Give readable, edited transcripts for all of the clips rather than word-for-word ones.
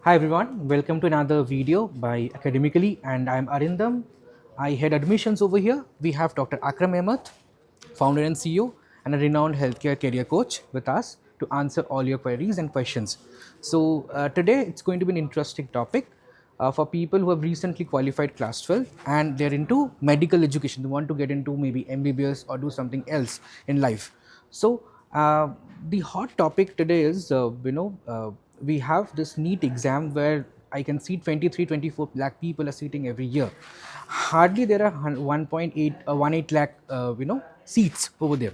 Hi everyone, welcome to another video by Academically, and I'm Arindam. I head admissions over here. We have Dr. Akram Ahmed, founder and CEO, and a renowned healthcare career coach with us to answer all your queries and questions. So today it's going to be an interesting topic for people who have recently qualified class 12 and they're into medical education. They want to get into maybe MBBS or do something else in life. So the hot topic today is, we have this NEET exam where I can see 23, 24 lakh people are sitting every year. Hardly there are 1.8, 18 lakh, seats over there.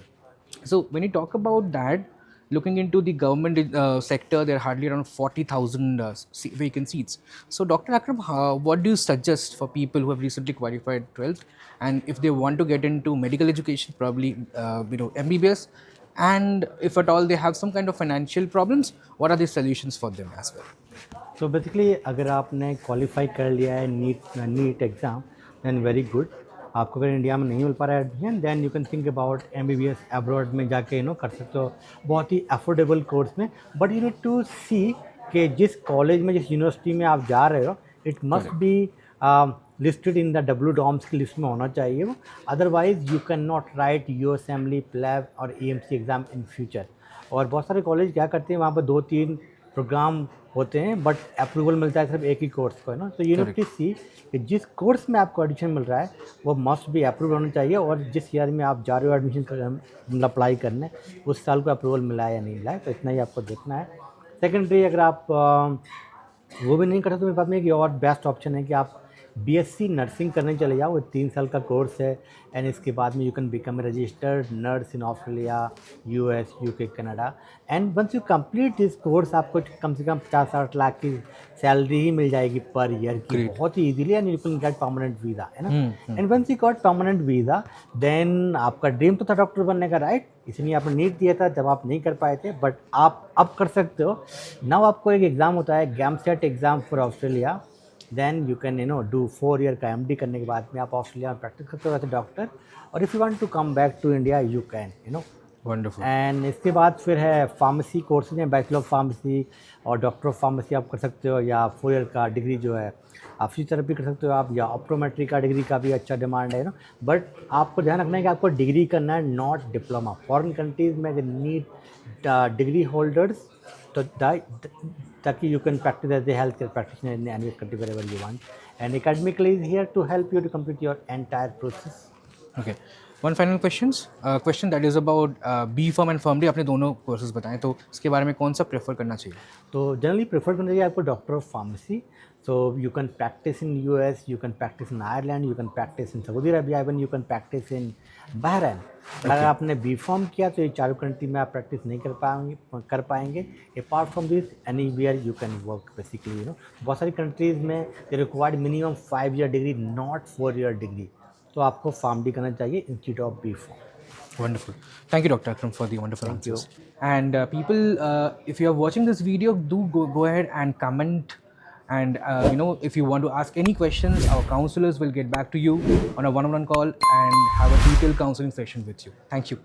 So when you talk about that, looking into the government sector, there are hardly around 40,000 vacant seats. So Dr. Akram, what do you suggest for people who have recently qualified 12th and if they want to get into medical education, probably MBBS, and if at all they have some kind of financial problems, what are the solutions for them as well? तो basically अगर आपने qualify कर लिया है NEET exam then very good. आपको अगर India में नहीं मिल पा रहा है admission then you can think about MBBS abroad में जाके कर सकते हो बहुत ही अफोर्डेबल कोर्स में. But you need to see कि जिस कॉलेज में जिस यूनिवर्सिटी में आप जा रहे हो it must be listed in the WDOMS की लिस्ट में होना चाहिए वो. Otherwise you can not right USMLE PLAB और EMC एग्ज़ाम इन फ्यूचर. और बहुत सारे कॉलेज क्या करते हैं वहाँ पर 2-3 प्रोग्राम होते हैं बट अप्रूवल मिलता है सिर्फ एक ही कोर्स को, है ना. तो यू नीड टू सी कि जिस कोर्स में आपको एडमिशन मिल रहा है वो मस्ट भी अप्रूव होना चाहिए और जिस ईयर में आप जा रहे हो एडमिशन अप्लाई करने उस साल को अप्रूवल मिला है या नहीं मिला है, तो इतना ही आपको देखना है. सेकेंडरी अगर आप वो भी नहीं करते तो मेरे पास में एक और बेस्ट ऑप्शन है कि आप BSc नर्सिंग करने चले जाओ. 3 साल का कोर्स है एंड इसके बाद में you can become a registered nurse in Australia, US, UK, Canada. And once you complete this course आपको कम से कम 50-60 लाख की सैलरी ही मिल जाएगी पर ईयर की बहुत ही easily and you can get permanent visa, है ना. And once you got permanent visa then आपका ड्रीम तो था डॉक्टर बनने का, राइट. इसलिए आपने नीट दिया था जब आप नहीं कर पाए थे, बट आप अब कर सकते हो. नाउ आपको एक एग्ज़ाम होता है GAMCET exam for Australia. Then you can do 4 year का MD करने के बाद में आप ऑस्ट्रेलिया में प्रैक्टिस करते हो एज ए डॉक्टर. और if you want to come back to India you can wonderful. And इसके बाद फिर है फार्मेसी कोर्सेज हैं. बैचलर ऑफ फार्मेसी और डॉक्टर ऑफ फार्मेसी आप कर सकते हो, या 4 ईयर का डिग्री जो है आप फिजियोथेरेपी कर सकते हो आप, या ऑप्टोमेट्री का डिग्री का भी अच्छा डिमांड है ना. बट आपको ध्यान रखना है कि आपको डिग्री करना है, नॉट डिप्लोमा. फॉरेन कंट्रीज़ में दे नीड डिग्री होल्डर्स तो ताकि you can practice as a healthcare practitioner in any country wherever you want. And Academically is here to help you to complete your entire process. Okay. One final question that is about B.Pharm and PharmD. आपने दोनों courses बताएं, तो इसके बारे में कौन सा prefer करना चाहिए? तो जनरली प्रेफर करना चाहिए आपको doctor of pharmacy. So you can practice in US, you can practice in Ireland, you can practice in Saudi Arabia, even you can practice in Bahrain. अगर आपने B.Pharm किया तो ये चारों कंट्री में आप प्रैक्टिस नहीं कर पाएंगे. Apart from this anywhere you can work basically. बहुत सारी कंट्रीज़ में they required minimum 5 year degree, not 4 year degree. तो आपको PharmD करना चाहिए institute of B.Pharm. Wonderful. Thank you, Dr. Akram, for the wonderful answers. And people, if you are watching this video, do go ahead and comment. And if you want to ask any questions, our counselors will get back to you on a one-on-one call and have a detailed counseling session with you. Thank you.